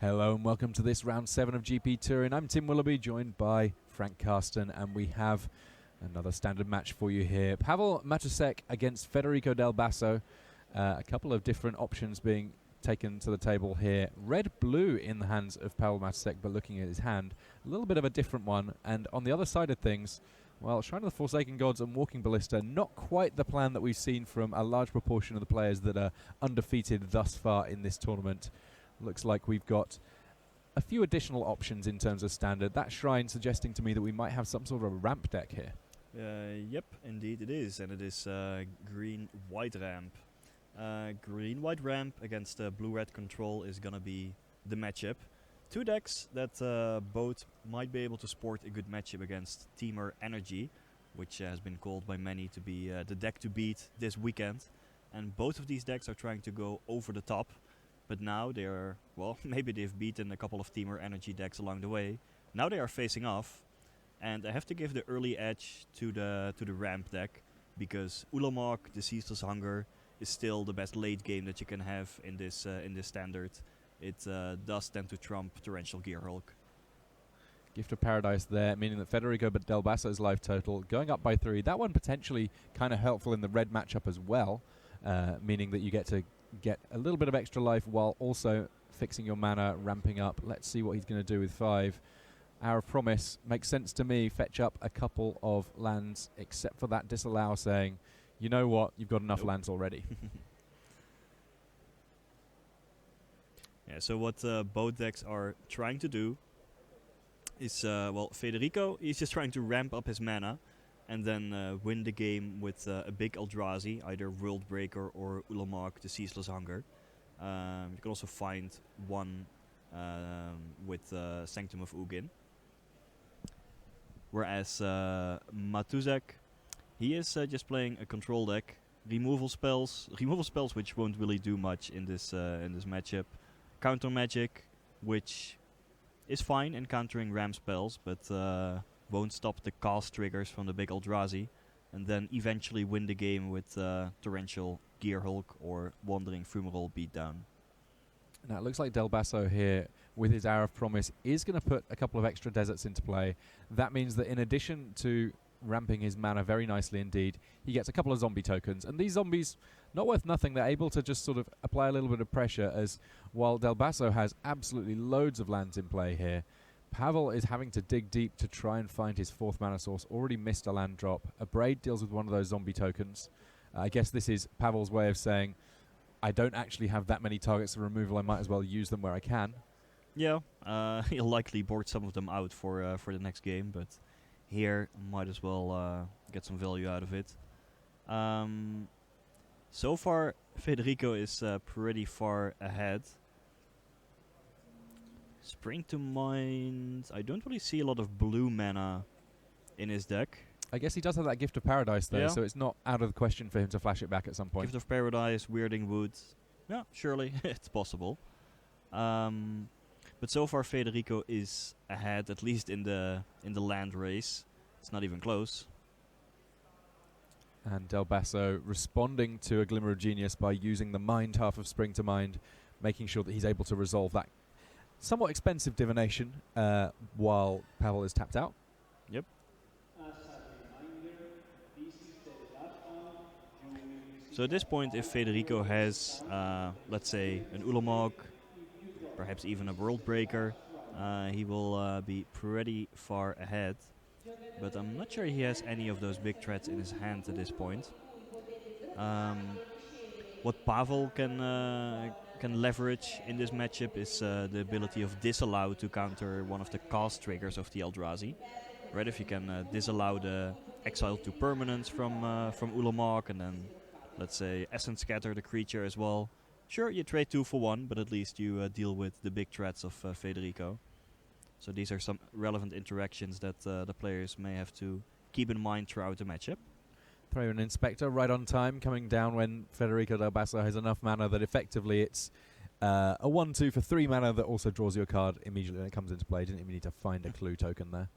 Hello and welcome to this round 7 of GP Turin. I'm Tim Willoughby, joined by Frank Karsten, and we have another standard match for you here. Pavel Matusek against Federico Del Basso. A couple of different options being taken to the table here. Red-blue in the hands of Pavel Matusek, but looking at his hand, a little bit of a different one. And on the other side of things, well, Shrine of the Forsaken Gods and Walking Ballista, not quite the plan that we've seen from a large proportion of the players that are undefeated thus far in this tournament. Looks like we've got a few additional options in terms of standard. That Shrine suggesting to me that we might have some sort of a ramp deck here. Yep, indeed it is, and it is green-white ramp. Green-white ramp against blue-red control is gonna be the matchup. Two decks that both might be able to sport a good matchup against Teamer Energy, which has been called by many to be the deck to beat this weekend. And both of these decks are trying to go over the top. But now they are, well, maybe they've beaten a couple of Teamer Energy decks along the way. Now they are facing off, and I have to give the early edge to the ramp deck, because Ulamog, the Ceaseless Hunger, is still the best late game that you can have in this standard. It does tend to trump Torrential Gearhulk. Gift of Paradise there, meaning that Federico Del Basso's life total going up by 3. That one potentially kind of helpful in the red matchup as well, meaning that you get to get a little bit of extra life while also fixing your mana, ramping up. Let's see what he's going to do with 5. Hour of Promise makes sense to me. Fetch up a couple of lands, except for that disallow, saying, you know what, you've got enough lands already. Yeah, so what both decks are trying to do is, well, Federico, he's just trying to ramp up his mana and then win the game with a big Eldrazi, either World Breaker or Ulamog, the Ceaseless Hunger. You can also find one with Sanctum of Ugin. Whereas Matusek, he is just playing a control deck, removal spells which won't really do much in this matchup. Counter Magic, which is fine in countering ram spells, but won't stop the cast triggers from the big Eldrazi, and then eventually win the game with Torrential Gearhulk or Wandering Fumarole Beatdown. Now it looks like Del Basso here, with his Hour of Promise, is going to put a couple of extra deserts into play. That means that in addition to ramping his mana very nicely indeed, he gets a couple of zombie tokens, and these zombies, not worth nothing, they're able to just sort of apply a little bit of pressure, as while Del Basso has absolutely loads of lands in play here, Pavel is having to dig deep to try and find his 4th mana source. Already missed a land drop. A Braid deals with one of those zombie tokens. I guess this is Pavel's way of saying, I don't actually have that many targets for removal, I might as well use them where I can. Yeah, he'll likely board some of them out for the next game, but here might as well get some value out of it. So far, Federico is pretty far ahead. Spring to Mind. I don't really see a lot of blue mana in his deck. I guess he does have that Gift of Paradise though, so it's not out of the question for him to flash it back at some point. Gift of Paradise, Weirding Wood. Yeah, surely it's possible. But so far Federico is ahead, at least in the land race. It's not even close. And Del Basso responding to a Glimmer of Genius by using the Mind half of Spring to Mind, making sure that he's able to resolve that somewhat expensive divination while Pavel is tapped out. Yep. So at this point, if Federico has, let's say, an Ulamog, perhaps even a World Breaker, he will be pretty far ahead. But I'm not sure he has any of those big threats in his hand at this point. What Pavel can leverage in this matchup is the ability of Disallow to counter one of the cast triggers of the Eldrazi. Right, if you can disallow the exile to permanence from Ulamog, and then, let's say, Essence Scatter the creature as well. Sure, you trade 2 for 1, but at least you deal with the big threats of Federico. So these are some relevant interactions that the players may have to keep in mind throughout the matchup. Throw an Inspector right on time, coming down when Federico Del Basso has enough mana that effectively it's a 1-2 for 3 mana that also draws you a card immediately when it comes into play. Didn't even need to find a clue token there.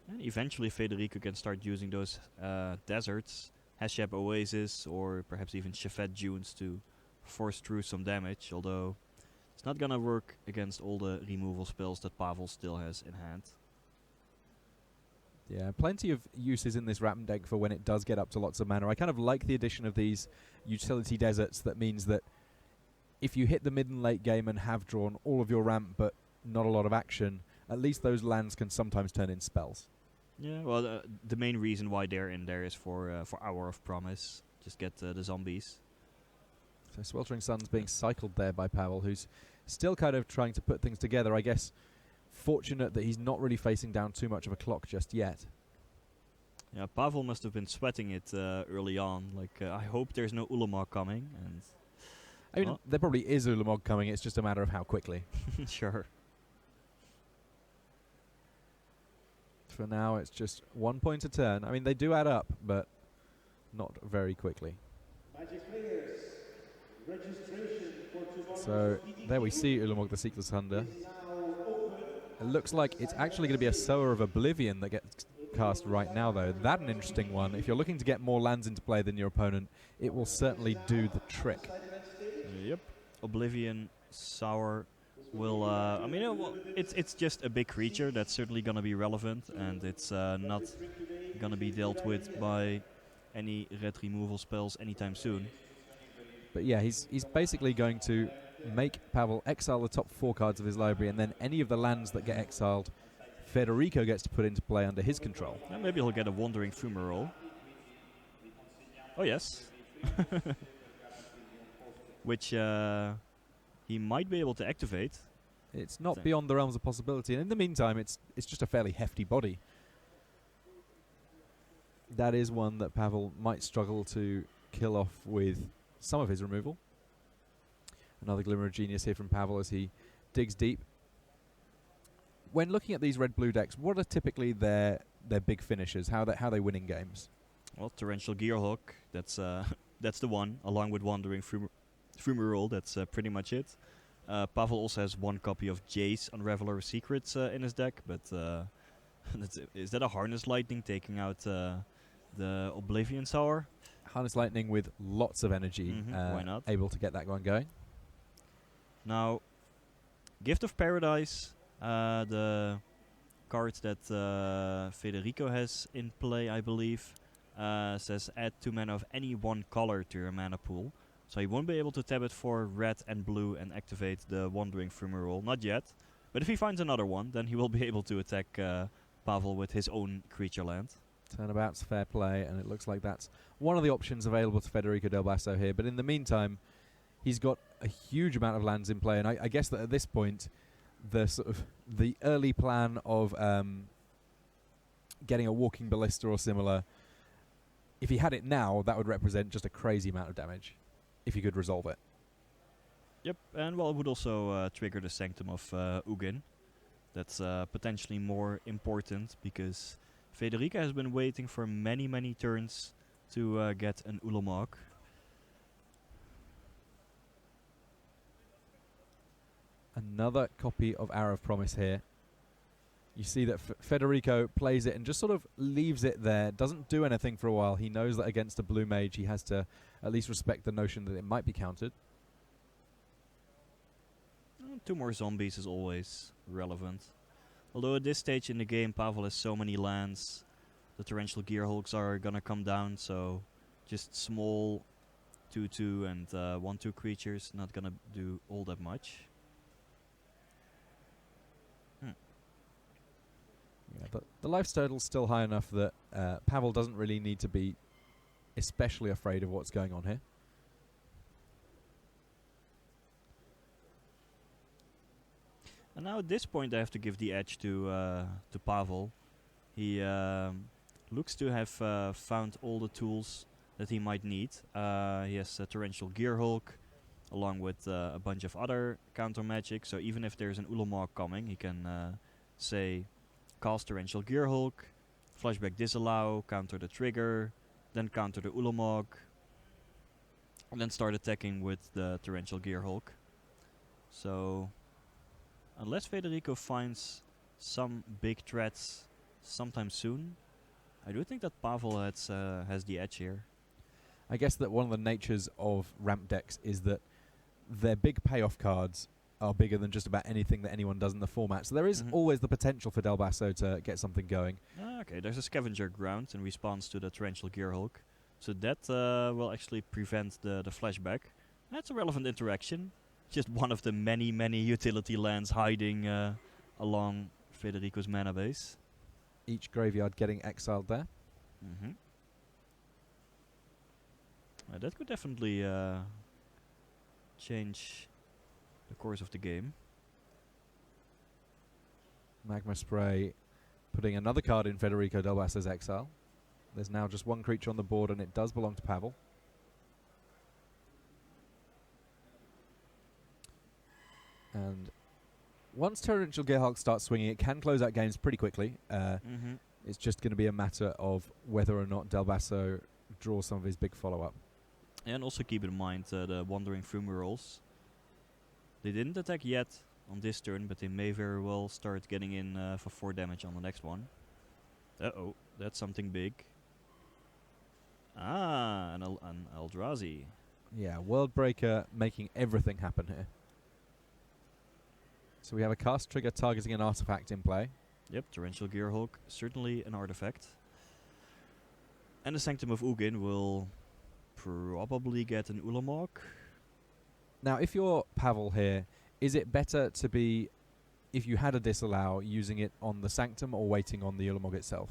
And eventually Federico can start using those deserts, Hashep Oasis, or perhaps even Shafet Dunes to force through some damage, although It's not gonna work against all the removal spells that Pavel still has in hand. Yeah, plenty of uses in this ramp deck for when it does get up to lots of mana. I kind of like the addition of these utility deserts. That means that if you hit the mid and late game and have drawn all of your ramp but not a lot of action, at least those lands can sometimes turn in spells. Yeah, well, the main reason why they're in there is for Hour of Promise. Just get the zombies. So Sweltering Sun's being cycled there by Pavel, who's still kind of trying to put things together. I guess fortunate that he's not really facing down too much of a clock just yet. Yeah, Pavel must have been sweating it early on. Like, I hope there's no Ulamog coming. And I mean, there probably is Ulamog coming. It's just a matter of how quickly. Sure. For now, it's just 1 point a turn. I mean, they do add up, but not very quickly. So there we see Ulamog the Seekless Hunter. It looks like it's actually going to be a Sower of Oblivion that gets cast right now, though. That's an interesting one. If you're looking to get more lands into play than your opponent, it will certainly do the trick. Yep. Oblivion Sour will... I mean, it's just a big creature that's certainly going to be relevant, and it's not going to be dealt with by any red removal spells anytime soon. But yeah, he's basically going to make Pavel exile the top 4 cards of his library, and then any of the lands that get exiled, Federico gets to put into play under his control. Yeah, maybe he'll get a Wandering Fumarole. Oh yes. Which he might be able to activate. It's not beyond the realms of possibility, and in the meantime, it's just a fairly hefty body. That is one that Pavel might struggle to kill off with some of his removal. Another Glimmer of Genius here from Pavel as he digs deep. When looking at these red-blue decks, what are typically their big finishes? How they win in games? Well, Torrential Gearhulk, that's that's the one, along with Wandering Fumarole. That's pretty much it. Pavel also has 1 copy of Jace Unraveler Secrets in his deck, but is that a Harness Lightning taking out the Oblivion Sour? Harness Lightning with lots of energy, why not? Able to get that one going. Now, Gift of Paradise, the card that Federico has in play, I believe, says add 2 mana of any 1 color to your mana pool. So he won't be able to tap it for red and blue and activate the Wandering Fumarole, not yet. But if he finds another one, then he will be able to attack Pavel with his own creature land. Turnabout's fair play, and it looks like that's one of the options available to Federico Del Basso here. But in the meantime, he's got a huge amount of lands in play, and I guess that at this point, the early plan of getting a Walking Ballista or similar, if he had it now, that would represent just a crazy amount of damage, if he could resolve it. Yep, and well, it would also trigger the Sanctum of Ugin. That's potentially more important, because Federica has been waiting for many turns to get an Ulamog. Another copy of Hour of Promise here. You see that Federico plays it and just sort of leaves it there, doesn't do anything for a while. He knows that against a blue mage he has to at least respect the notion that it might be countered. 2 more zombies is always relevant. Although at this stage in the game Pavel has so many lands, the Torrential Gearhulks are gonna come down, so just small 2/2 and 1/2 creatures, not gonna do all that much. Yeah, the life total's still high enough that Pavel doesn't really need to be especially afraid of what's going on here. And now at this point I have to give the edge to Pavel. He looks to have found all the tools that he might need. He has a Torrential Gearhulk along with a bunch of other counter magic, so even if there's an Ulamog coming, he can say cast Torrential Gearhulk, flashback Disallow, counter the trigger, then counter the Ulamog, and then start attacking with the Torrential Gearhulk. So unless Federico finds some big threats sometime soon, I do think that Pavel has the edge here. I guess that one of the natures of ramp decks is that they're big payoff cards, are bigger than just about anything that anyone does in the format. So there is always the potential for Del Basso to get something going. Okay, there's a scavenger ground in response to the Torrential Gearhulk. So that will actually prevent the flashback. That's a relevant interaction. Just one of the many, many utility lands hiding along Federico's mana base. Each graveyard getting exiled there. That could definitely change the course of the game. Magma Spray putting another card in Federico Del Basso's exile. There's now just one creature on the board, and it does belong to Pavel. And once Torrential Gearhulk starts swinging, it can close out games pretty quickly. It's just going to be a matter of whether or not Del Basso draws some of his big follow-up. And also keep in mind the Wandering Fumaroles. They didn't attack yet on this turn, but they may very well start getting in for 4 damage on the next one. Uh-oh, that's something big. Ah, an Eldrazi. Yeah, Worldbreaker making everything happen here. So we have a cast trigger targeting an artifact in play. Yep, Torrential Gearhulk, certainly an artifact. And the Sanctum of Ugin will probably get an Ulamog. Now, if you're Pavel here, is it better to be, if you had a disallow, using it on the Sanctum or waiting on the Ulamog itself?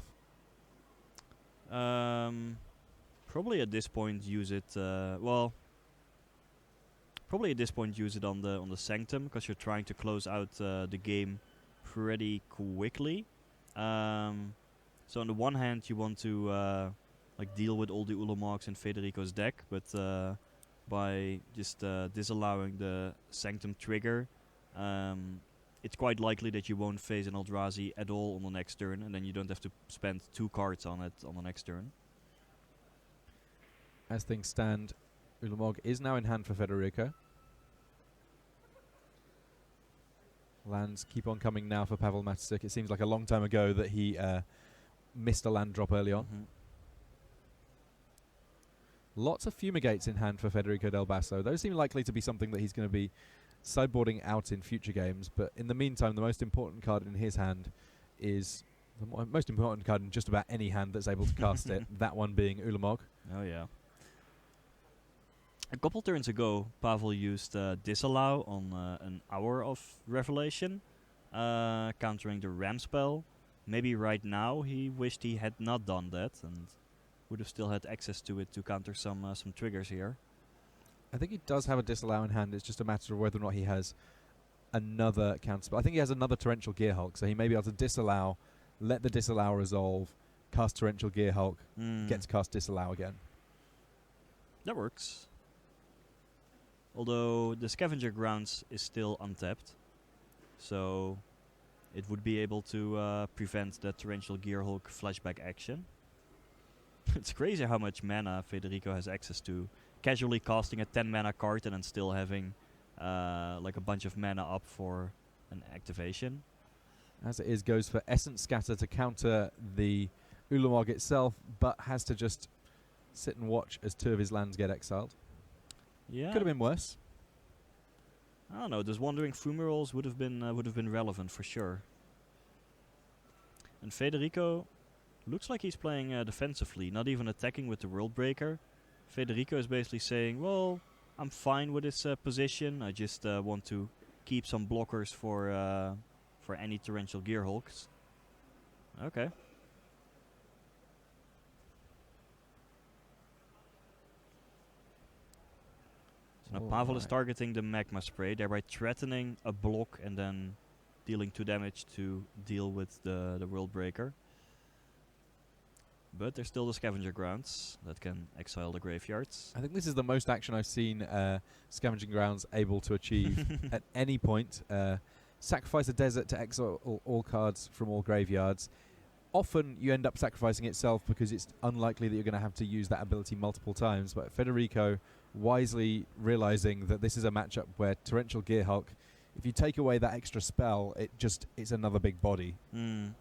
Probably at this point use it. Probably at this point use it on the Sanctum, because you're trying to close out the game pretty quickly. So on the one hand, you want to like deal with all the Ulamogs in Federico's deck, but by just disallowing the Sanctum trigger, it's quite likely that you won't face an Eldrazi at all on the next turn, and then you don't have to spend 2 cards on it on the next turn. As things stand, Ulamog is now in hand for Federico. Lands keep on coming now for Pavel Matusek. It seems like a long time ago that he missed a land drop early on. Lots of Fumigates in hand for Federico Del Basso. Those seem likely to be something that he's going to be sideboarding out in future games. But in the meantime, the most important card in his hand is the most important card in just about any hand that's able to cast it. That one being Ulamog. Oh yeah. A couple turns ago, Pavel used Disallow on an Hour of Revelation, countering the Ram spell. Maybe right now he wished he had not done that and would have still had access to it to counter some triggers here. I think he does have a Disallow in hand. It's just a matter of whether or not he has another counter spell. I think he has another Torrential Gearhulk, so he may be able to Disallow, let the Disallow resolve, cast Torrential Gearhulk, get to cast Disallow again. That works. Although the Scavenger Grounds is still untapped, so it would be able to prevent the Torrential Gearhulk flashback action. It's crazy how much mana Federico has access to. Casually casting a 10 mana card and then still having like a bunch of mana up for an activation. As it is, goes for Essence Scatter to counter the Ulamog itself, but has to just sit and watch as 2 of his lands get exiled. Yeah, could have been worse. I don't know. Those Wandering Fumaroles would have been relevant for sure. And Federico looks like he's playing defensively, not even attacking with the Worldbreaker. Federico is basically saying, "Well, I'm fine with this position. I just want to keep some blockers for any Torrential Gearhulks." Okay. So now Pavel is targeting the Magma Spray, thereby threatening a block and then dealing 2 damage to deal with the Worldbreaker. But there's still the Scavenger Grounds that can exile the graveyards. I think this is the most action I've seen Scavenging Grounds able to achieve at any point. Sacrifice a desert to exile all cards from all graveyards. Often you end up sacrificing itself because it's unlikely that you're going to have to use that ability multiple times. But Federico wisely realizing that this is a matchup where Torrential Gearhulk, if you take away that extra spell, it's another big body. And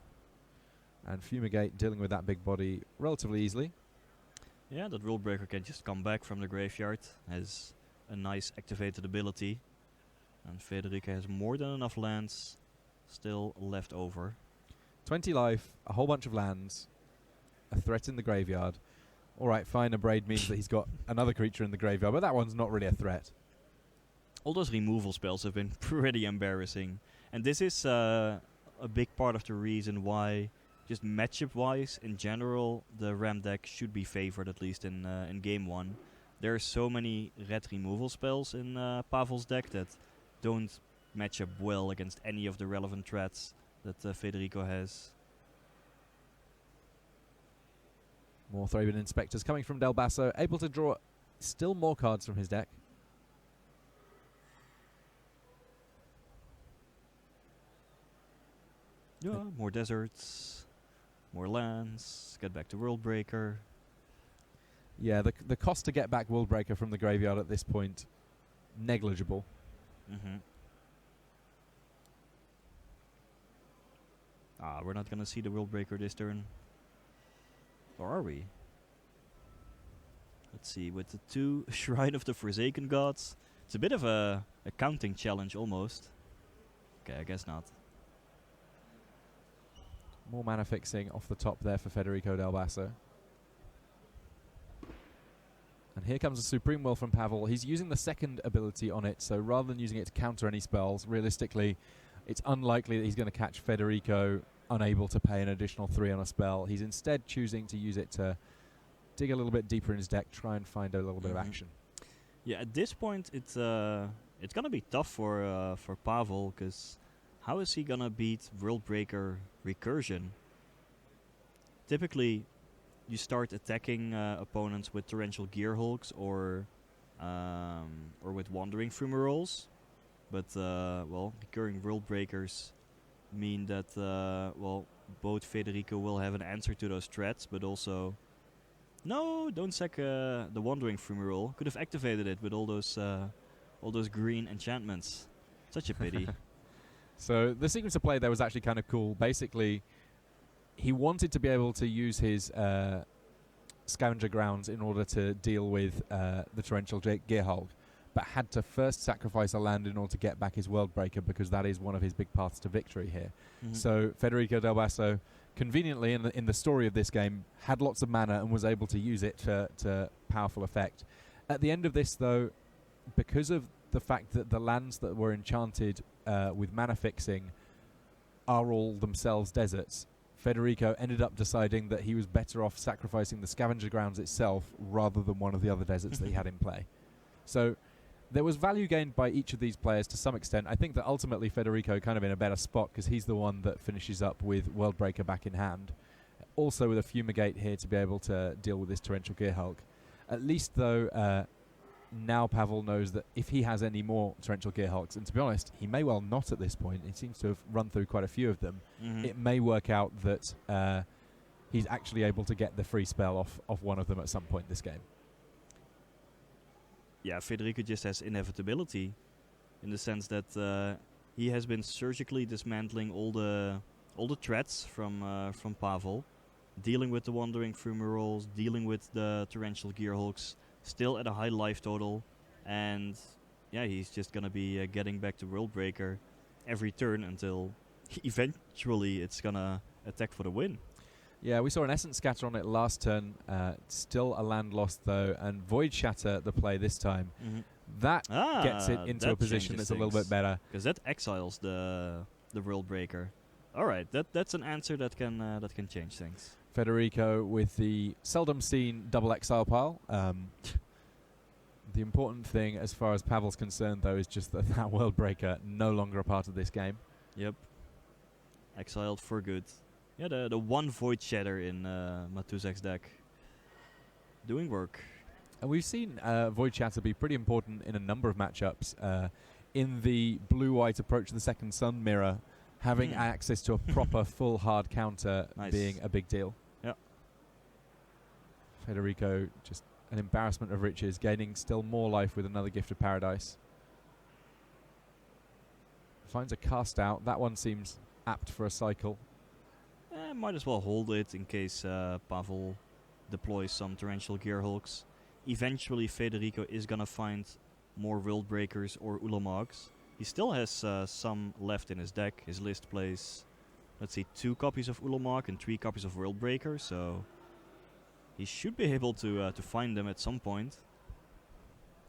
Fumigate dealing with that big body relatively easily. Yeah, that Worldbreaker can just come back from the graveyard, has a nice activated ability. And Federico has more than enough lands still left over. 20 life, a whole bunch of lands, a threat in the graveyard. All right, fine, a Braid means that he's got another creature in the graveyard, but that one's not really a threat. All those removal spells have been pretty embarrassing. And this is a big part of the reason why, just matchup-wise, in general, the Ram deck should be favored, at least in Game 1. There are so many red removal spells in Pavel's deck that don't match up well against any of the relevant threats that Federico has. More Thraben Inspectors coming from Del Basso, able to draw still more cards from his deck. Yeah, more deserts, more lands, get back to Worldbreaker. Yeah, the cost to get back Worldbreaker from the graveyard at this point, negligible. We're not gonna see the Worldbreaker this turn. Or are we? Let's see, with the 2 Shrine of the Forsaken Gods, it's a bit of a counting challenge almost. Okay, I guess not. More mana fixing off the top there for Federico Del Basso. And here comes a Supreme Will from Pavel. He's using the second ability on it, so rather than using it to counter any spells, realistically, it's unlikely that he's going to catch Federico unable to pay an additional 3 on a spell. He's instead choosing to use it to dig a little bit deeper in his deck, try and find a little bit of action. Yeah, at this point, it's going to be tough for Pavel, because how is he going to beat Worldbreaker Recursion? Typically, you start attacking opponents with Torrential Gearhulks or with Wandering Fumaroles. But, recurring Worldbreakers mean that, both Federico will have an answer to those threats, but also... No, don't sack the Wandering Fumarole. Could have activated it with all those green enchantments. Such a pity. So the sequence of play there was actually kind of cool. Basically, he wanted to be able to use his Scavenger Grounds in order to deal with the Torrential Gearhulk, but had to first sacrifice a land in order to get back his Worldbreaker, because that is one of his big paths to victory here. So Federico Del Basso, conveniently in the story of this game, had lots of mana and was able to use it to powerful effect. At the end of this, though, because of the fact that the lands that were enchanted with mana fixing are all themselves deserts, Federico ended up deciding that he was better off sacrificing the Scavenger Grounds itself rather than one of the other deserts that he had in play. So there was value gained by each of these players to some extent. I think that ultimately Federico kind of in a better spot because he's the one that finishes up with Worldbreaker back in hand. Also with a Fumigate here to be able to deal with this Torrential Gearhulk. At least though, now Pavel knows that if he has any more Torrential Gearhulks, and to be honest, he may well not at this point. He seems to have run through quite a few of them. It may work out that he's actually able to get the free spell off one of them at some point this game. Yeah, Federico just has inevitability in the sense that he has been surgically dismantling all the threats from Pavel, dealing with the Wandering Fumaroles, dealing with the Torrential Gearhulks, still at a high life total, and yeah, he's just gonna be getting back to Worldbreaker every turn until eventually it's gonna attack for the win. Yeah, we saw an Essence Scatter on it last turn. Still a land lost though, and Void Shatter the play this time. That gets it into a position that's a little bit better, because that exiles the Worldbreaker. All right, that's an answer that can change things. Federico with the seldom seen double exile pile. The important thing as far as Pavel's concerned though is just that Worldbreaker no longer a part of this game. Yep, exiled for good. Yeah, the one Void Shatter in Matuzak's deck doing work. And we've seen Void Shatter be pretty important in a number of matchups. In the blue-white approach to the second Sun mirror, having access to a proper full hard counter being a big deal. Yeah. Federico, just an embarrassment of riches, gaining still more life with another Gift of Paradise. Finds a cast out. That one seems apt for a cycle. Might as well hold it in case Pavel deploys some Torrential Gearhulks. Eventually Federico is gonna find more Worldbreakers or Ulamogs, He still has some left in his deck. His list plays, let's see, 2 copies of Ulamog and 3 copies of Worldbreaker, so he should be able to find them at some point.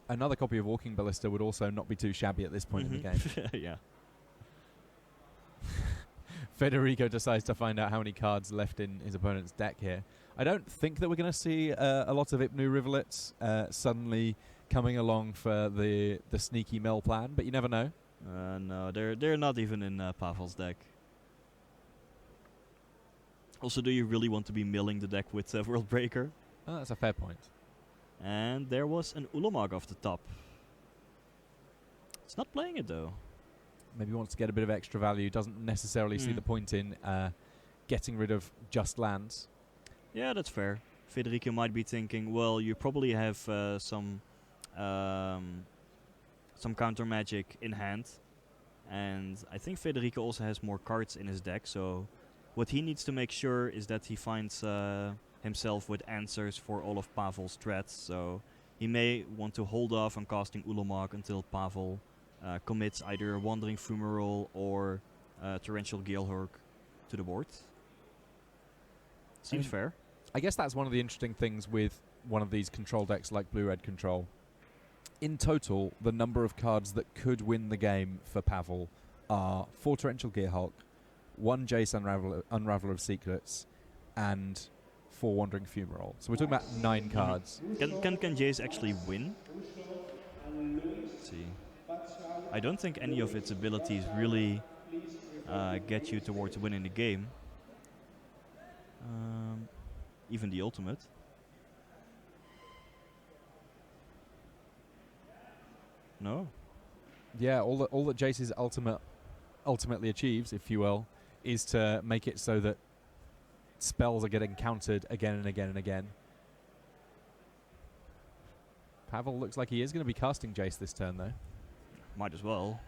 Another copy of Walking Ballista would also not be too shabby at this point in the game. Yeah. Federico decides to find out how many cards left in his opponent's deck here. I don't think that we're going to see a lot of Ipnu Rivulets suddenly coming along for the sneaky mill plan, but you never know. No, they're not even in Pavel's deck. Also, do you really want to be milling the deck with Worldbreaker? Oh, that's a fair point. And there was an Ulamog off the top. It's not playing it though. Maybe wants to get a bit of extra value, doesn't necessarily see the point in getting rid of just lands. Yeah, that's fair. Federico might be thinking, well, you probably have some counter magic in hand. And I think Federico also has more cards in his deck, so what he needs to make sure is that he finds himself with answers for all of Pavel's threats. So he may want to hold off on casting Ulamog until Pavel commits either a Wandering Fumarole or Torrential Gearhulk to the board. Seems fair. I guess that's one of the interesting things with one of these control decks like Blue-Red Control. In total, the number of cards that could win the game for Pavel are 4 Torrential Gearhulk, 1 Jace Unraveler of Secrets, and 4 Wandering Fumarole. So we're talking about 9 cards. Can Jace actually win? Let's see. I don't think any of its abilities really get you towards winning the game. Even the ultimate. No. Yeah, all that Jace's ultimately achieves, if you will, is to make it so that spells are getting countered again and again and again. Pavel looks like he is going to be casting Jace this turn, though. Might as well.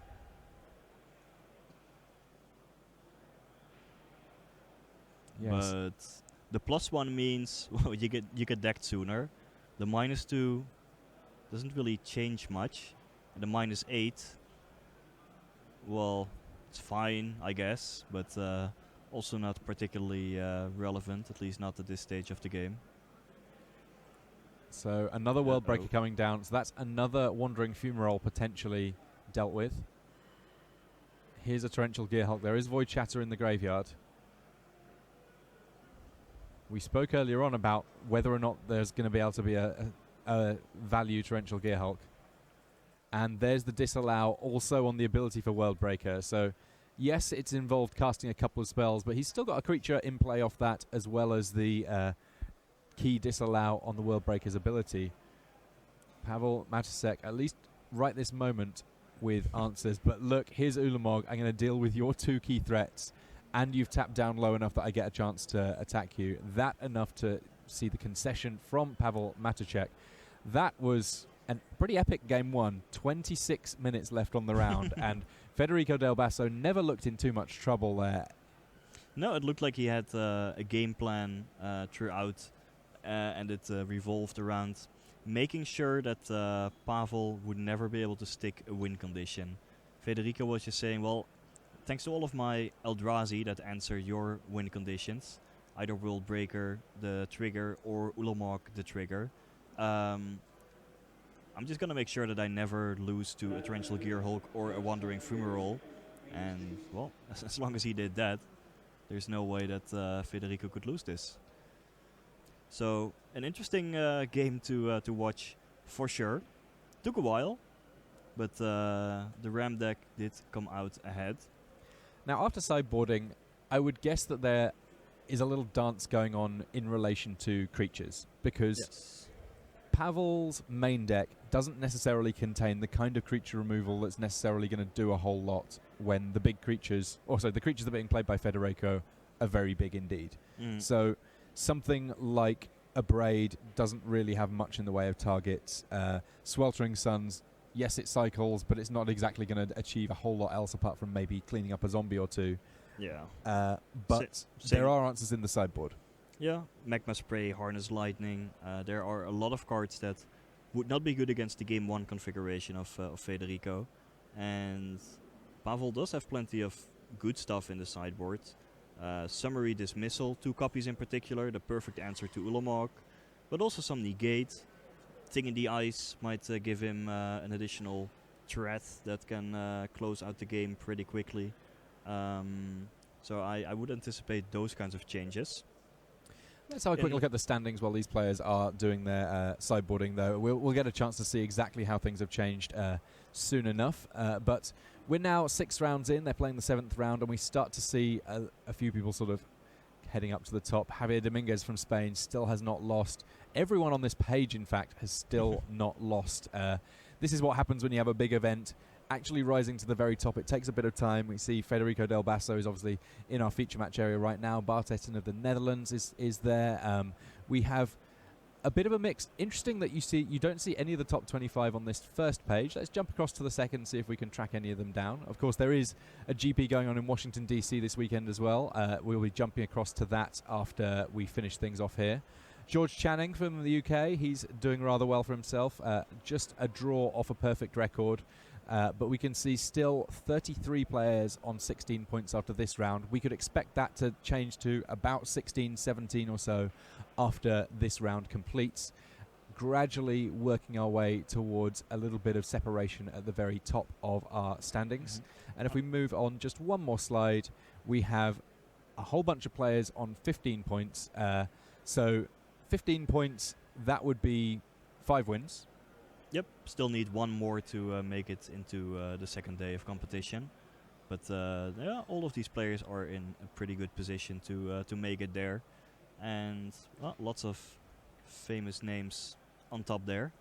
Yes. But the +1 means well, you get decked sooner. The -2 doesn't really change much. And the -8, well, it's fine, I guess, but also not particularly relevant, at least not at this stage of the game. So another Worldbreaker coming down. So that's another Wandering Fumarole potentially dealt with. Here's a Torrential Gearhulk. There is Void Chatter in the graveyard. We spoke earlier on about whether or not there's going to be able to be a value Torrential Gearhulk. And there's the disallow also on the ability for Worldbreaker. So yes, it's involved casting a couple of spells, but he's still got a creature in play off that, as well as the key disallow on the Worldbreaker's ability. Pavel Matusek, at least right this moment, with answers. But look, here's Ulamog. I'm going to deal with your 2 key threats, and you've tapped down low enough that I get a chance to attack you. That enough to see the concession from Pavel Matusek. That was a pretty epic game 1. 26 minutes left on the round, and Federico Del Basso never looked in too much trouble there. No, it looked like he had a game plan throughout, and it revolved around making sure that Pavel would never be able to stick a win condition. Federico was just saying, well, thanks to all of my Eldrazi that answer your win conditions, either Worldbreaker, the trigger, or Ulamog, the trigger, I'm just going to make sure that I never lose to a Torrential Gearhulk or a Wandering Fumarole. And, well, as long as he did that, there's no way that Federico could lose this. So, an interesting game to watch for sure. Took a while, but the Ram deck did come out ahead. Now, after sideboarding, I would guess that there is a little dance going on in relation to creatures, because Pavel's main deck doesn't necessarily contain the kind of creature removal that's necessarily going to do a whole lot when the big creatures, also the creatures that are being played by Federico, are very big indeed. So something like a Braid doesn't really have much in the way of targets. Sweltering Suns, yes, it cycles, but it's not exactly going to achieve a whole lot else apart from maybe cleaning up a zombie or 2. Yeah. But there are answers in the sideboard. Yeah, Magma Spray, Harness Lightning. There are a lot of cards that would not be good against the game 1 configuration of Federico. and Pavel does have plenty of good stuff in the sideboard. Summary Dismissal, 2 copies in particular, the perfect answer to Ulamog, but also some Negate. Thing in the Ice might give him an additional threat that can close out the game pretty quickly. So I would anticipate those kinds of changes. Let's have a quick look at the standings while these players are doing their sideboarding, though. We'll get a chance to see exactly how things have changed soon enough. But we're now 6 rounds in. They're playing the 7th round, and we start to see a few people sort of heading up to the top. Javier Dominguez from Spain still has not lost. Everyone on this page, in fact, has still not lost. This is what happens when you have a big event. Actually rising to the very top, it takes a bit of time. We see Federico Del Basso is obviously in our feature match area right now. Bart Etten of the Netherlands is there. We have a bit of a mix. Interesting that you don't see any of the top 25 on this first page. Let's jump across to the second, see if we can track any of them down. Of course, there is a GP going on in Washington, D.C. this weekend as well. We'll be jumping across to that after we finish things off here. George Channing from the UK, he's doing rather well for himself. Just a draw off a perfect record. But we can see still 33 players on 16 points after this round. We could expect that to change to about 16, 17 or so after this round completes. Gradually working our way towards a little bit of separation at the very top of our standings. And if we move on just one more slide, we have a whole bunch of players on 15 points. So 15 points, that would be 5 wins. Yep, still need 1 more to make it into the second day of competition. But yeah, all of these players are in a pretty good position to make it there. And lots of famous names on top there.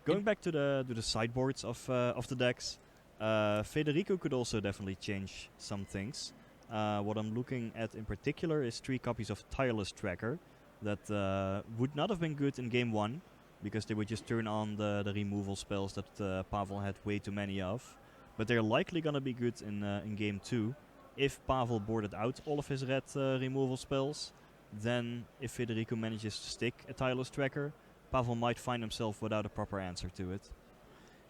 Going back to the sideboards of the decks, Federico could also definitely change some things. What I'm looking at in particular is 3 copies of Tireless Tracker that would not have been good in game 1. Because they would just turn on the removal spells that Pavel had way too many of. But they're likely going to be good in game 2. If Pavel boarded out all of his red removal spells, then if Federico manages to stick a Tireless Tracker, Pavel might find himself without a proper answer to it.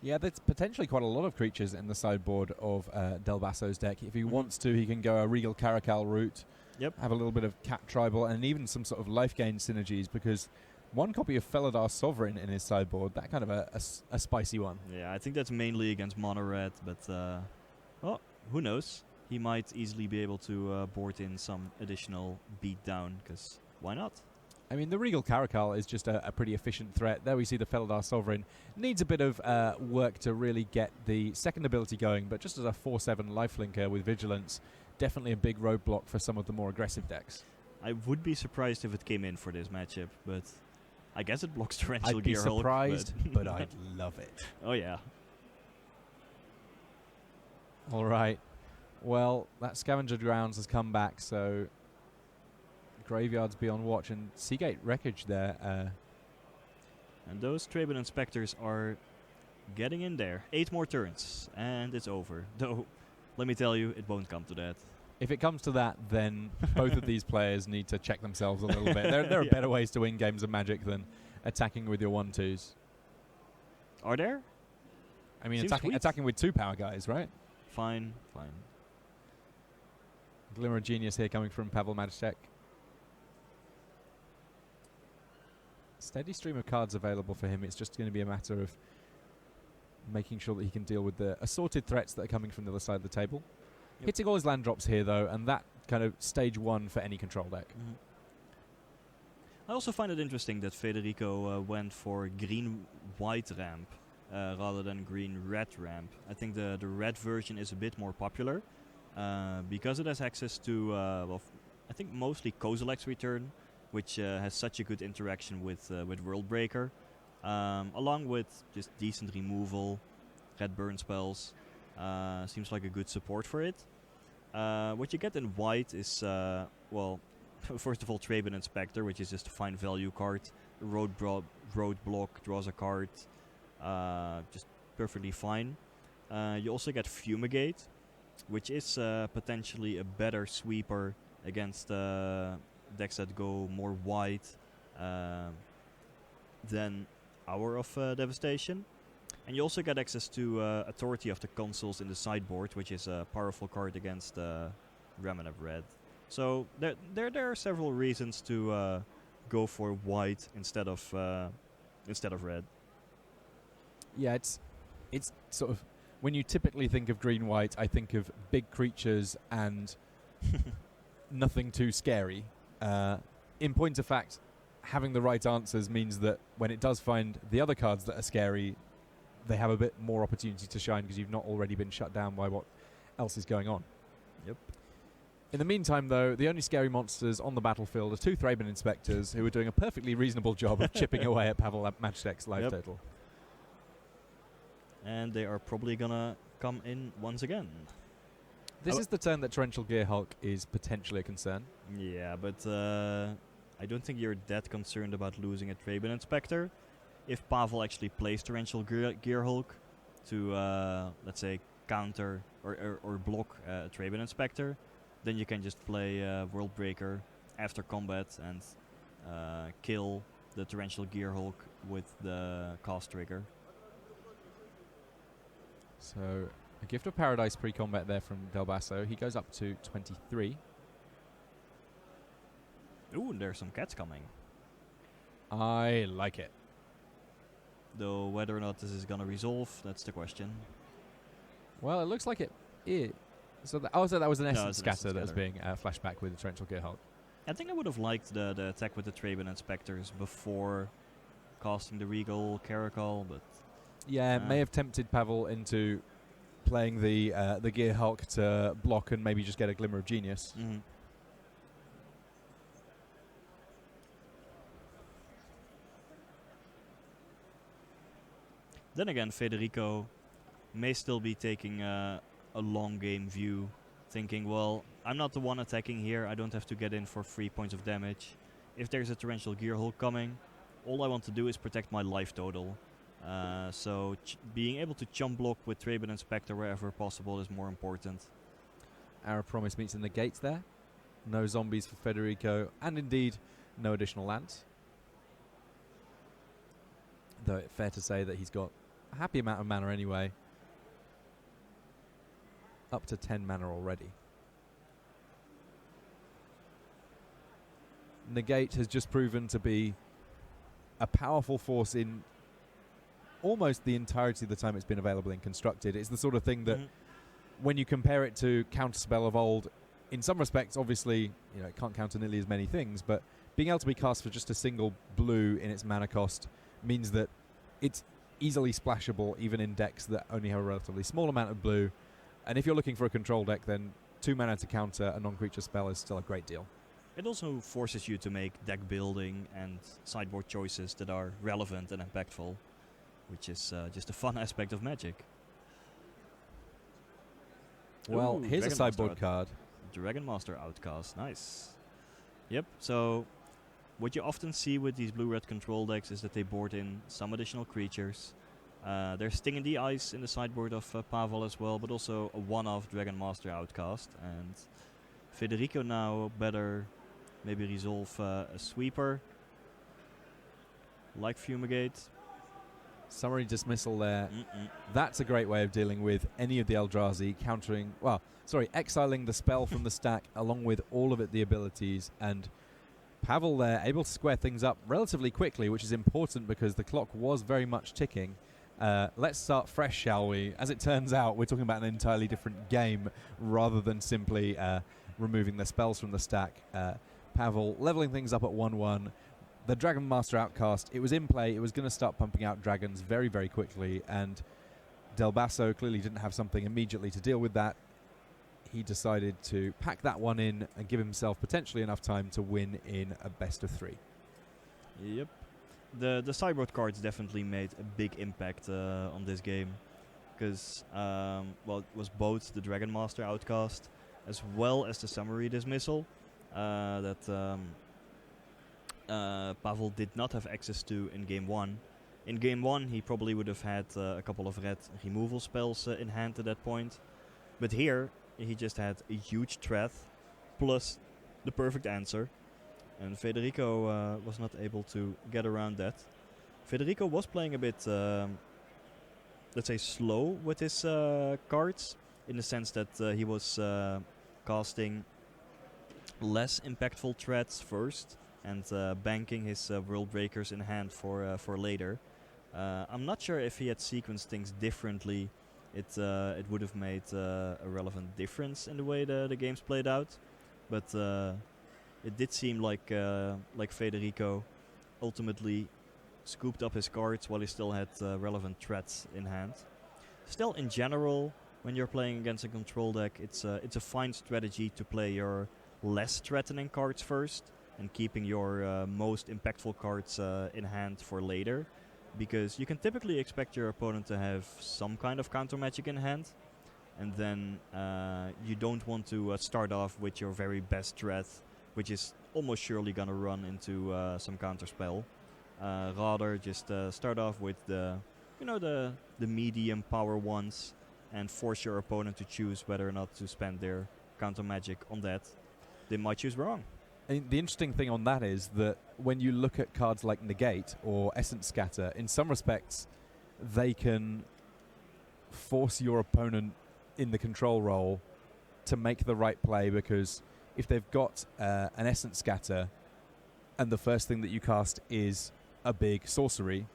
Yeah, there's potentially quite a lot of creatures in the sideboard of Del Basso's deck. If he wants to, he can go a Regal Caracal route, have a little bit of Cat Tribal, and even some sort of life gain synergies, because 1 copy of Felidar Sovereign in his sideboard, that kind of a spicy one. Yeah, I think that's mainly against mono red, but well, who knows? He might easily be able to board in some additional beatdown, because why not? I mean, the Regal Caracal is just a pretty efficient threat. There we see the Felidar Sovereign. Needs a bit of work to really get the second ability going, but just as a 4/7 lifelinker with Vigilance, definitely a big roadblock for some of the more aggressive decks. I would be surprised if it came in for this matchup, but I guess it blocks Torrential I'd be Gearhulk, surprised, but I'd love it. Oh yeah. All right. Well, that Scavenger Grounds has come back, so Graveyards be on watch, and Seagate Wreckage there. And those Traben Inspectors are getting in there. 8 more turns, and it's over. Though, let me tell you, it won't come to that. If it comes to that, then both of these players need to check themselves a little bit. There are better ways to win games of Magic than attacking with your 1/2s. Are there? I mean, attacking with 2 power guys, right? Fine. Glimmer of Genius here coming from Pavel Matusek. Steady stream of cards available for him. It's just going to be a matter of making sure that he can deal with the assorted threats that are coming from the other side of the table. Yep. Hitting all his land drops here, though, and that kind of stage 1 for any control deck. I also find it interesting that Federico went for green-white ramp rather than green-red ramp. I think the red version is a bit more popular because it has access to, well, I think mostly Kozilek's Return, which has such a good interaction with Worldbreaker, along with just decent removal, red burn spells. Seems like a good support for it. What you get in white is, well, first of all, Traben Inspector, which is just a fine value card. Roadblock draws a card, just perfectly fine. You also get Fumigate, which is potentially a better sweeper against decks that go more white than Hour of Devastation. And you also get access to Authority of the Consuls in the sideboard, which is a powerful card against Remnant of Red. So there are several reasons to go for white instead of red. Yeah, it's sort of, when you typically think of green-white, I think of big creatures and nothing too scary. In point of fact, having the right answers means that when it does find the other cards that are scary, they have a bit more opportunity to shine because you've not already been shut down by what else is going on. Yep. In the meantime, though, the only scary monsters on the battlefield are 2 Thraben Inspectors who are doing a perfectly reasonable job of chipping away at Pavel Matchtek's life total. And they are probably gonna come in once again. This is the turn that Torrential Gearhulk is potentially a concern. Yeah, but I don't think you're that concerned about losing a Thraben Inspector. If Pavel actually plays Torrential Gearhulk to, let's say, counter or block a Thraben Inspector, then you can just play World Breaker after combat and kill the Torrential Gearhulk with the cast trigger. So a Gift of Paradise pre-combat there from Del Basso. He goes up to 23. Ooh, and there's some cats coming. I like it. Though whether or not this is gonna resolve, that's the question. Well, it looks like it is. So that was an Essence Scatter Scatter that was being flashed back with the Torrential Gearhulk. I think I would have liked the attack with the Thraben Inspectors before casting the Regal Caracal, but yeah, it may have tempted Pavel into playing the Gearhulk to block and maybe just get a Glimmer of Genius. Mm-hmm. Then again, Federico may still be taking a long game view, thinking, well, I'm not the one attacking here, I don't have to get in for 3 points of damage. If there's a Torrential Gearhulk coming, all I want to do is protect my life total. So being able to chump block with Thraben Inspector wherever possible is more important. Our Promise meets in the gates there. No zombies for Federico, and indeed no additional lands. Though it's fair to say that he's got a happy amount of mana anyway. Up to 10 mana already. Negate has just proven to be a powerful force in almost the entirety of the time it's been available in Constructed. It's the sort of thing that when you compare it to Counterspell of old, in some respects, obviously, it can't counter nearly as many things, but being able to be cast for just a single blue in its mana cost means that it's easily splashable even in decks that only have a relatively small amount of blue. And if you're looking for a control deck, then 2 mana to counter a non-creature spell is still a great deal. It also forces you to make deck building and sideboard choices that are relevant and impactful, which is just a fun aspect of Magic. Well, Ooh, here's a Dragon sideboard Master card. Dragon Master Outcast, nice. Yep, so what you often see with these blue-red control decks is that they board in some additional creatures. There's Sting in the Ice in the sideboard of Pavel as well, but also a one-off Dragon Master Outcast. And Federico now better maybe resolve a sweeper, like Fumigate. Summary dismissal there. That's a great way of dealing with any of the Eldrazi, exiling the spell from the stack along with all of the abilities, and Pavel there able to square things up relatively quickly, which is important because the clock was very much ticking. Let's start fresh, shall we? As it turns out, we're talking about an entirely different game rather than simply removing the spells from the stack. Pavel leveling things up at 1-1. The Dragon Master Outcast, it was in play. It was going to start pumping out dragons very, very quickly, and Del Basso clearly didn't have something immediately to deal with that. He decided to pack that one in and give himself potentially enough time to win in a best of 3. Yep. The sideboard cards definitely made a big impact on this game, because it was both the Dragon Master Outcast as well as the Summary Dismissal that Pavel did not have access to in Game 1. In Game 1 he probably would have had a couple of red removal spells in hand at that point, but here he just had a huge threat plus the perfect answer, and Federico was not able to get around that. Federico was playing a bit let's say, slow with his cards, in the sense that he was casting less impactful threats first and banking his World Breakers in hand for later. I'm not sure if he had sequenced things differently, it would have made a relevant difference in the way the games played out. But it did seem like Federico ultimately scooped up his cards while he still had relevant threats in hand. Still, in general, when you're playing against a control deck, it's a fine strategy to play your less threatening cards first and keeping your most impactful cards in hand for later, because you can typically expect your opponent to have some kind of counter magic in hand, and then you don't want to start off with your very best threat, which is almost surely gonna run into some counter spell. Rather, just start off with the medium power ones and force your opponent to choose whether or not to spend their counter magic on that. They might choose wrong. And the interesting thing on that is that when you look at cards like Negate or Essence Scatter, in some respects, they can force your opponent in the control role to make the right play, because if they've got an Essence Scatter and the first thing that you cast is a big sorcery,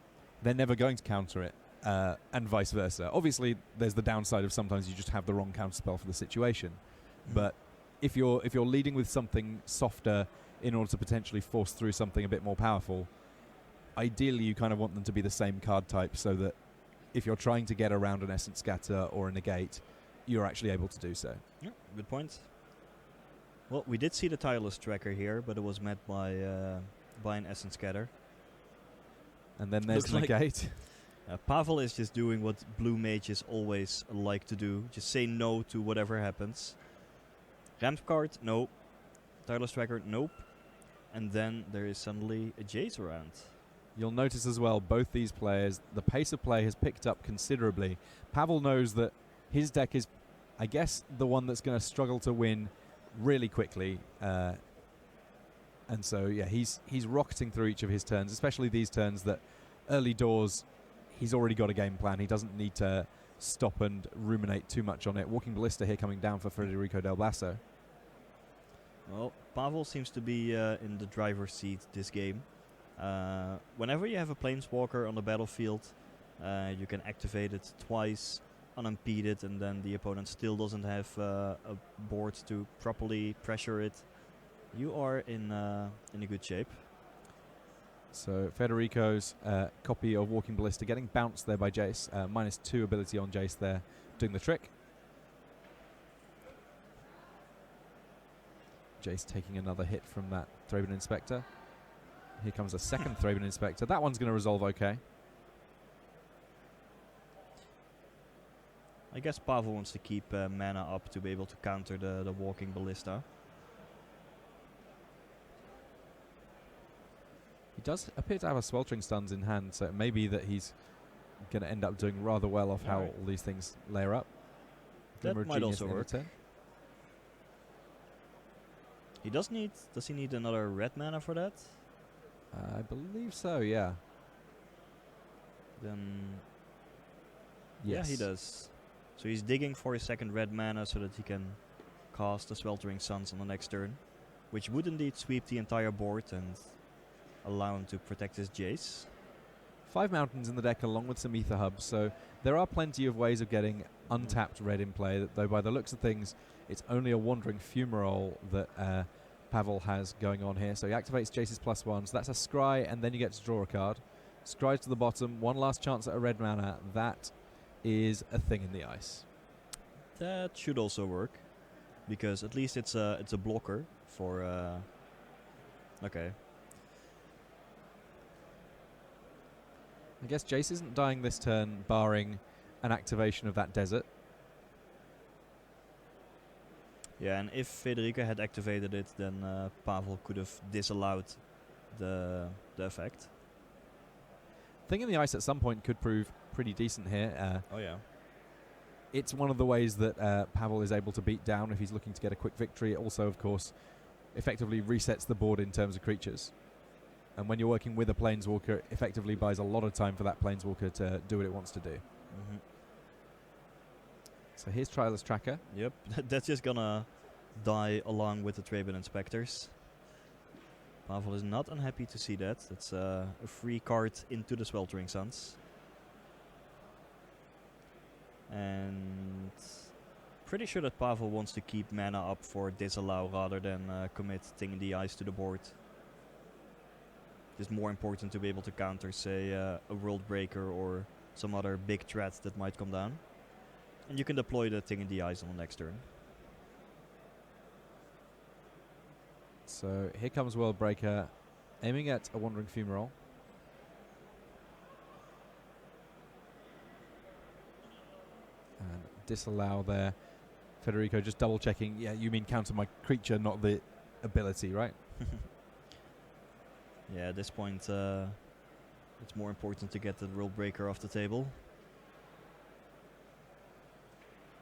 they're never going to counter it, and vice versa. Obviously, there's the downside of sometimes you just have the wrong counterspell for the situation, but if you're leading with something softer in order to potentially force through something a bit more powerful, ideally you kind of want them to be the same card type, so that if you're trying to get around an Essence Scatter or a Negate, you're actually able to do so. Yeah, good point. Well, we did see the Tireless Tracker here, but it was met by an Essence Scatter. And then there's Negate. Pavel is just doing what blue mages always like to do. Just say no to whatever happens. Ramp card, nope. Tireless Tracker, nope. And then there is suddenly a Jace around. You'll notice as well, both these players, the pace of play has picked up considerably. Pavel knows that his deck is, I guess, the one that's going to struggle to win really quickly. And so, yeah, he's rocketing through each of his turns, especially these turns that early doors, he's already got a game plan. He doesn't need to stop and ruminate too much on it. Walking Ballista here coming down for Federico Del Basso. Well, Pavel seems to be in the driver's seat this game. Whenever you have a Planeswalker on the battlefield, you can activate it twice unimpeded, and then the opponent still doesn't have a board to properly pressure it. You are in a good shape. So Federico's copy of Walking Ballista getting bounced there by Jace. -2 ability on Jace there, doing the trick. Jace taking another hit from that Thraben Inspector. Here comes a second Thraben Inspector. That one's going to resolve okay. I guess Pavel wants to keep mana up to be able to counter the Walking Ballista. He does appear to have a Sweltering Stuns in hand, so it may be that he's going to end up doing rather well off how all these things layer up. That might also work. He does he need another red mana for that? I believe so, yeah. Then yes. Yeah, he does. So he's digging for his second red mana so that he can cast the Sweltering Suns on the next turn, which would indeed sweep the entire board and allow him to protect his Jace. 5 mountains in the deck along with some Ether Hubs, so there are plenty of ways of getting untapped red in play, though by the looks of things, it's only a Wandering Fumarole that Pavel has going on here. So he activates Jace's +1, so that's a Scry, and then you get to draw a card. Scry to the bottom, one last chance at a red mana. That is a thing in the ice. That should also work, because at least it's a blocker for... okay. I guess Jace isn't dying this turn, barring an activation of that desert. Yeah, and if Federico had activated it, then Pavel could have disallowed the effect. Thing in the ice at some point could prove pretty decent here. Oh yeah. It's one of the ways that Pavel is able to beat down if he's looking to get a quick victory. It also, of course, effectively resets the board in terms of creatures. And when you're working with a Planeswalker, it effectively buys a lot of time for that Planeswalker to do what it wants to do. So here's Trialist Tracker. Yep, that's just gonna die along with the Traben Inspectors. Pavel is not unhappy to see that. That's a free card into the Sweltering Suns. And pretty sure that Pavel wants to keep mana up for Disallow rather than commit Thing in the Ice to the board. It's more important to be able to counter, say, a World Breaker or some other big threat that might come down. And you can deploy the Thing in the Ice on the next turn. So here comes World Breaker, aiming at a Wandering Fumarole. And Disallow there. Federico just double checking. Yeah, you mean counter my creature, not the ability, right? Yeah, at this point, it's more important to get the World Breaker off the table.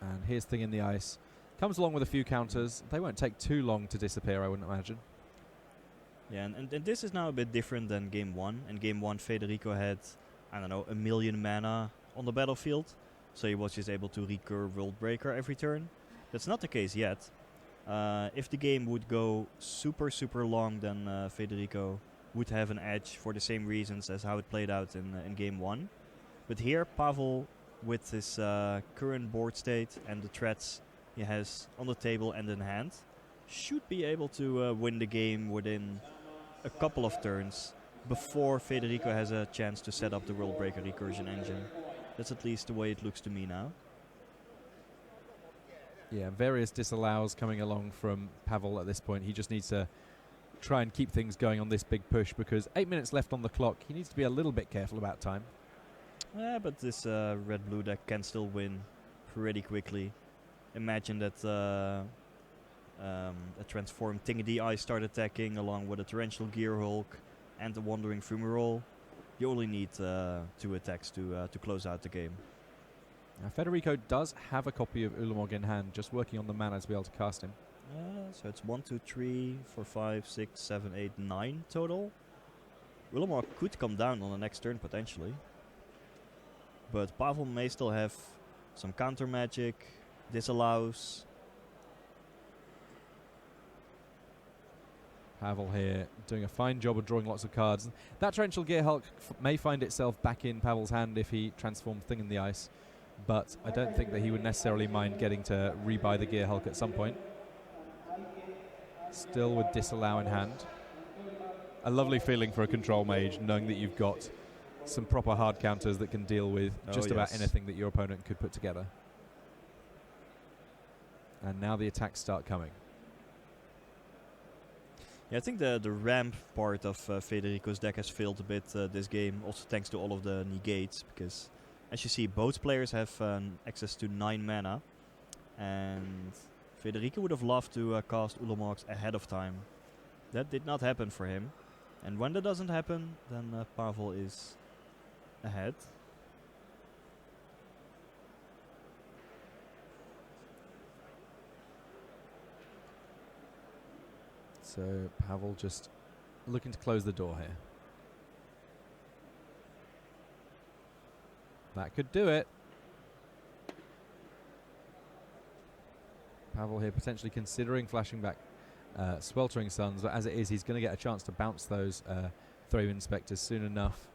And here's Thing in the Ice. Comes along with a few counters. They won't take too long to disappear, I wouldn't imagine. Yeah, and this is now a bit different than Game 1. In Game 1, Federico had, I don't know, 1 million mana on the battlefield. So he was just able to recur World Breaker every turn. That's not the case yet. If the game would go super, super long, then Federico would have an edge for the same reasons as how it played out in Game 1. But here, Pavel, with his current board state and the threats he has on the table and in hand, should be able to win the game within a couple of turns before Federico has a chance to set up the World Breaker recursion engine. That's at least the way it looks to me now. Yeah, various disallows coming along from Pavel at this point. He just needs to try and keep things going on this big push because 8 minutes left on the clock. He needs to be a little bit careful about time. Yeah, but this red-blue deck can still win pretty quickly. Imagine that a transformed Thing Eye start attacking along with a Torrential Gearhulk and a Wandering Fumarole. You only need 2 attacks to close out the game. Now Federico does have a copy of Ulamog in hand, just working on the mana to be able to cast him. So it's 1, 2, 3, 4, 5, 6, 7, 8, 9 total. Ulamog could come down on the next turn potentially. But Pavel may still have some counter magic, disallows. Pavel here doing a fine job of drawing lots of cards. That Torrential Gearhulk may find itself back in Pavel's hand if he transforms Thing in the Ice, but I don't think that he would necessarily mind getting to rebuy the Gearhulk at some point. Still with Disallow in hand. A lovely feeling for a control mage, knowing that you've got some proper hard counters that can deal with just about anything that your opponent could put together. And now the attacks start coming. Yeah, I think the ramp part of Federico's deck has failed a bit this game, also thanks to all of the negates, because as you see, both players have access to 9 mana, and Federico would have loved to cast Ulamogs ahead of time. That did not happen for him, and when that doesn't happen, then Pavel is ahead. So Pavel just looking to close the door here. That could do it. Pavel here potentially considering flashing back Sweltering Suns, but as it is, he's going to get a chance to bounce those Thraben Inspectors soon enough.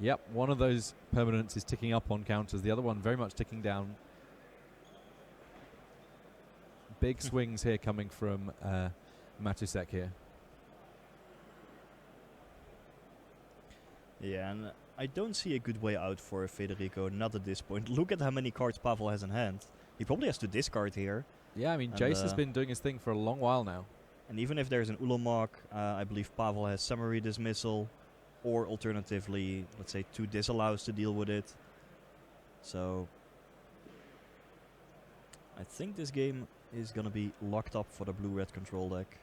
Yep, one of those permanents is ticking up on counters, the other one very much ticking down. Big swings here coming from Matusek here. Yeah, and I don't see a good way out for Federico, not at this point. Look at how many cards Pavel has in hand. He probably has to discard here. Yeah, I mean, Jace has been doing his thing for a long while now. And even if there's an Ulamog, I believe Pavel has Summary Dismissal, or alternatively, let's say 2 disallows to deal with it. So I think this game is going to be locked up for the blue-red control deck.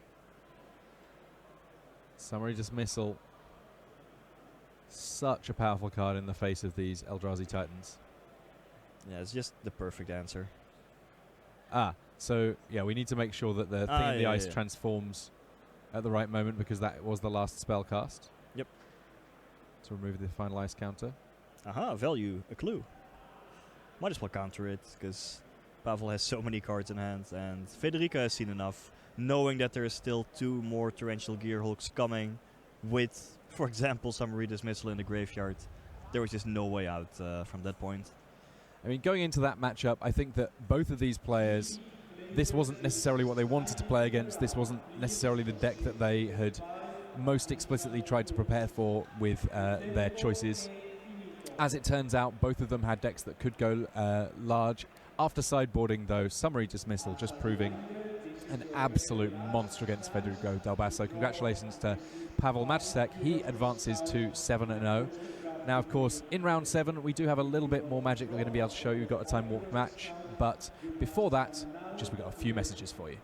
Summary Dismissal. Such a powerful card in the face of these Eldrazi Titans. Yeah, it's just the perfect answer. So yeah, we need to make sure that the Thing in the Ice transforms at the right moment because that was the last spell cast. Yep. To remove the final ice counter. Aha, value, a clue. Might as well counter it, because Pavel has so many cards in hand, and Federica has seen enough, knowing that there is still 2 more Torrential Gearhulks coming with, for example, Summary Dismissal in the graveyard. There was just no way out from that point. I mean, going into that matchup, I think that both of these players, this wasn't necessarily what they wanted to play against. This wasn't necessarily the deck that they had most explicitly tried to prepare for with their choices. As it turns out, both of them had decks that could go large. After sideboarding, though, Summary Dismissal just proving an absolute monster against Federico Del Basso. Congratulations to Pavel Matusek. He advances to 7-0. Now, of course, in round 7, we do have a little bit more magic we're going to be able to show you. We've got a time warp match. But before that, we've got a few messages for you.